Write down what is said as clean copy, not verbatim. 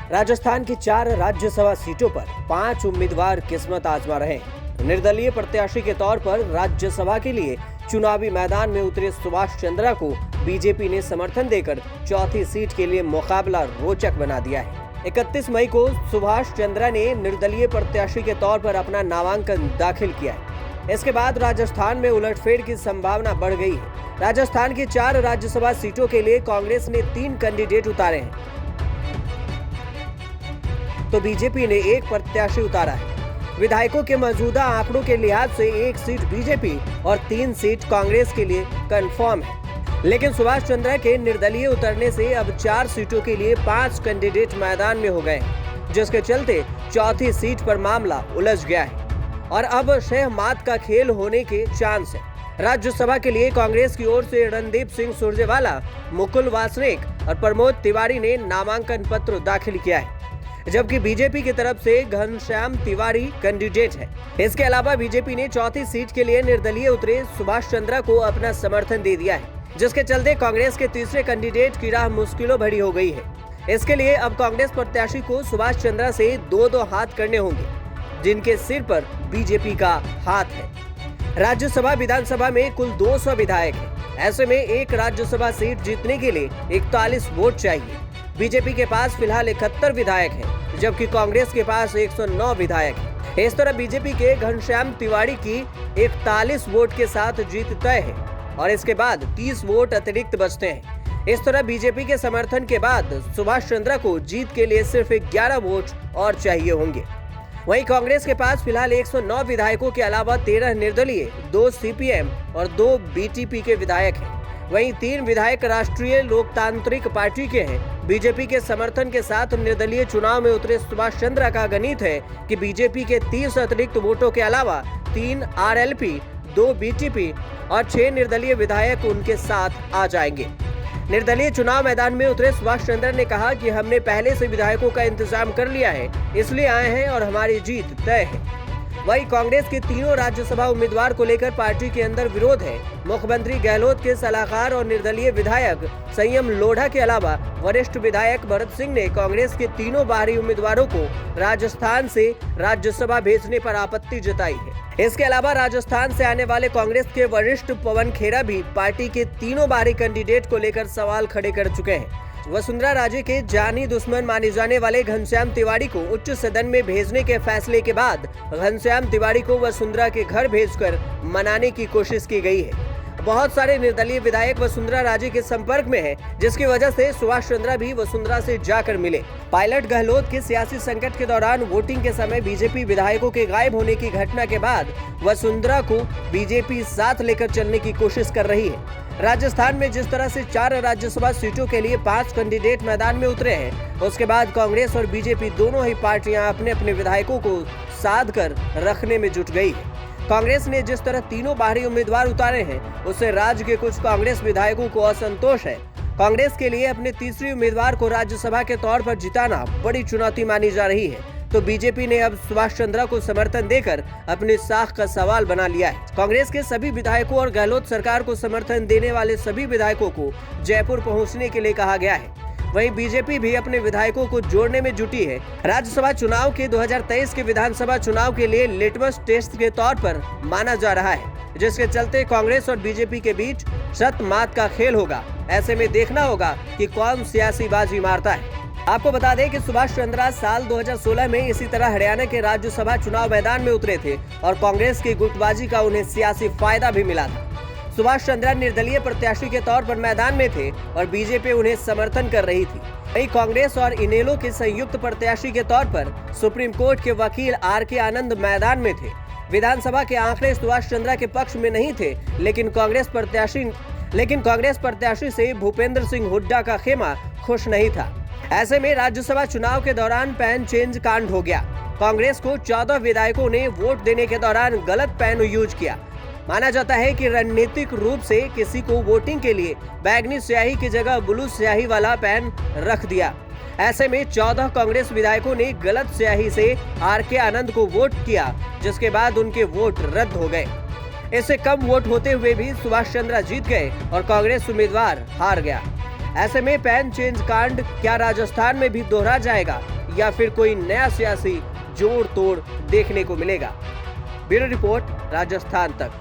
राजस्थान की 4 राज्यसभा सीटों पर 5 उम्मीदवार किस्मत आजमा रहे हैं। निर्दलीय प्रत्याशी के तौर पर राज्यसभा के लिए चुनावी मैदान में उतरे सुभाष चंद्रा को बीजेपी ने समर्थन देकर चौथी सीट के लिए मुकाबला रोचक बना दिया है। 31 मई को सुभाष चंद्रा ने निर्दलीय प्रत्याशी के तौर पर अपना नामांकन दाखिल किया है। इसके बाद राजस्थान में उलटफेर की संभावना बढ़ गई है। राजस्थान की 4 राज्यसभा सीटों के लिए कांग्रेस ने 3 कैंडिडेट उतारे हैं, तो बीजेपी ने 1 प्रत्याशी उतारा है। विधायकों के मौजूदा आंकड़ों के लिहाज से 1 सीट बीजेपी और 3 सीट कांग्रेस के लिए कंफर्म है। लेकिन सुभाष चंद्रा के निर्दलीय उतरने से अब 4 सीटों के लिए 5 कैंडिडेट मैदान में हो गए हैं, जिसके चलते चौथी सीट पर मामला उलझ गया है और अब शह मात का खेल होने के चांस है। राज्यसभा के लिए कांग्रेस की ओर से रणदीप सिंह सुरजेवाला, मुकुल वासनिक और प्रमोद तिवारी ने नामांकन पत्र दाखिल किया है, जबकि बीजेपी की तरफ से घनश्याम तिवारी कैंडिडेट है। इसके अलावा बीजेपी ने चौथी सीट के लिए निर्दलीय उतरे सुभाष चंद्रा को अपना समर्थन दे दिया है, जिसके चलते कांग्रेस के तीसरे कैंडिडेट की राह मुश्किलों भरी हो गई है। इसके लिए अब कांग्रेस प्रत्याशी को सुभाष चंद्रा से 2-2 हाथ करने होंगे, जिनके सिर पर बीजेपी का हाथ है। राज्यसभा विधानसभा में कुल 200 विधायक हैं। ऐसे में एक राज्यसभा सीट जीतने के लिए 41 वोट चाहिए। बीजेपी के पास फिलहाल 71 विधायक हैं, जबकि कांग्रेस के पास 109 विधायक हैं। इस तरह बीजेपी के घनश्याम तिवारी की 41 वोट के साथ जीत तय है और इसके बाद 30 वोट अतिरिक्त बचते हैं। इस तरह बीजेपी के समर्थन के बाद सुभाष चंद्रा को जीत के लिए सिर्फ 11 वोट और चाहिए होंगे। वहीं कांग्रेस के पास फिलहाल 109 विधायकों के अलावा 13 निर्दलीय, 2 सीपीएम और 2 बीटीपी के विधायक हैं। वहीं 3 विधायक राष्ट्रीय लोकतांत्रिक पार्टी के हैं। बीजेपी के समर्थन के साथ निर्दलीय चुनाव में उतरे सुभाष चंद्रा का गणित है कि बीजेपी के 30 अतिरिक्त वोटों के अलावा 3 आरएलपी, 2 बीटीपी और 6 निर्दलीय विधायक उनके साथ आ जाएंगे। निर्दलीय चुनाव मैदान में उतरे सुभाष चंद्रा ने कहा कि हमने पहले से विधायकों का इंतजाम कर लिया है, इसलिए आए हैं और हमारी जीत तय है। वहीं कांग्रेस के तीनों राज्यसभा उम्मीदवार को लेकर पार्टी के अंदर विरोध है। मुख्यमंत्री गहलोत के सलाहकार और निर्दलीय विधायक संयम लोढ़ा के अलावा वरिष्ठ विधायक भरत सिंह ने कांग्रेस के तीनों बाहरी उम्मीदवारों को राजस्थान से राज्यसभा भेजने पर आपत्ति जताई है। इसके अलावा राजस्थान से आने वाले कांग्रेस के वरिष्ठ पवन खेरा भी पार्टी के तीनों बाहरी कैंडिडेट को लेकर सवाल खड़े कर चुके हैं। वसुंधरा राजे के जानी दुश्मन माने जाने वाले घनश्याम तिवारी को उच्च सदन में भेजने के फैसले के बाद घनश्याम तिवारी को वसुंधरा के घर भेजकर मनाने की कोशिश की गई है। बहुत सारे निर्दलीय विधायक वसुंधरा राजे के संपर्क में हैं, जिसकी वजह से सुभाष चंद्रा भी वसुंधरा से जाकर मिले। पायलट गहलोत के सियासी संकट के दौरान वोटिंग के समय बीजेपी विधायकों के गायब होने की घटना के बाद वसुंधरा को बीजेपी साथ लेकर चलने की कोशिश कर रही है। राजस्थान में जिस तरह से 4 राज्यसभा सीटों के लिए 5 कैंडिडेट मैदान में उतरे हैं, उसके बाद कांग्रेस और बीजेपी दोनों ही पार्टियां अपने अपने विधायकों को साध कर रखने में जुट गई है। कांग्रेस ने जिस तरह तीनों बाहरी उम्मीदवार उतारे हैं, उससे राज्य के कुछ कांग्रेस विधायकों को असंतोष है। कांग्रेस के लिए अपने तीसरी उम्मीदवार को राज्यसभा के तौर पर जिताना बड़ी चुनौती मानी जा रही है, तो बीजेपी ने अब सुभाष चंद्रा को समर्थन देकर अपनी साख का सवाल बना लिया है। कांग्रेस के सभी विधायकों और गहलोत सरकार को समर्थन देने वाले सभी विधायकों को जयपुर पहुंचने के लिए कहा गया है। वहीं बीजेपी भी अपने विधायकों को जोड़ने में जुटी है। राज्यसभा चुनाव के 2023 के विधानसभा चुनाव के लिए लिटमस टेस्ट के तौर पर माना जा रहा है, जिसके चलते कांग्रेस और बीजेपी के बीच शत मात का खेल होगा। ऐसे में देखना होगा कि कौन सियासी बाजी मारता है। आपको बता दें कि सुभाष चंद्रा साल 2016 में इसी तरह हरियाणा के राज्यसभा चुनाव मैदान में उतरे थे और कांग्रेस की गुटबाजी का उन्हें सियासी फायदा भी मिला था। सुभाष चंद्रा निर्दलीय प्रत्याशी के तौर पर मैदान में थे और बीजेपी उन्हें समर्थन कर रही थी। वहीं कांग्रेस और इनेलो के संयुक्त प्रत्याशी के तौर पर सुप्रीम कोर्ट के वकील आर.के. आनंद मैदान में थे। विधानसभा के आंकड़े सुभाष चंद्रा के पक्ष में नहीं थे, लेकिन कांग्रेस प्रत्याशी से भूपेंद्र सिंह हुड्डा का खेमा खुश नहीं था। ऐसे में राज्यसभा चुनाव के दौरान पैन चेंज कांड हो गया। कांग्रेस को 14 विधायकों ने वोट देने के दौरान गलत पैन यूज किया। माना जाता है कि रणनीतिक रूप से किसी को वोटिंग के लिए बैगनी स्याही की जगह ब्लू स्याही वाला पैन रख दिया। ऐसे में 14 कांग्रेस विधायकों ने गलत स्याही से आर.के. आनंद को वोट किया, जिसके बाद उनके वोट रद्द हो गए। इससे कम वोट होते हुए भी सुभाष चंद्रा जीत गए और कांग्रेस उम्मीदवार हार गया। ऐसे में पैन चेंज कांड क्या राजस्थान में भी दोहरा जाएगा, या फिर कोई नया सियासी जोड़ तोड़ देखने को मिलेगा। ब्यूरो रिपोर्ट, राजस्थान तक।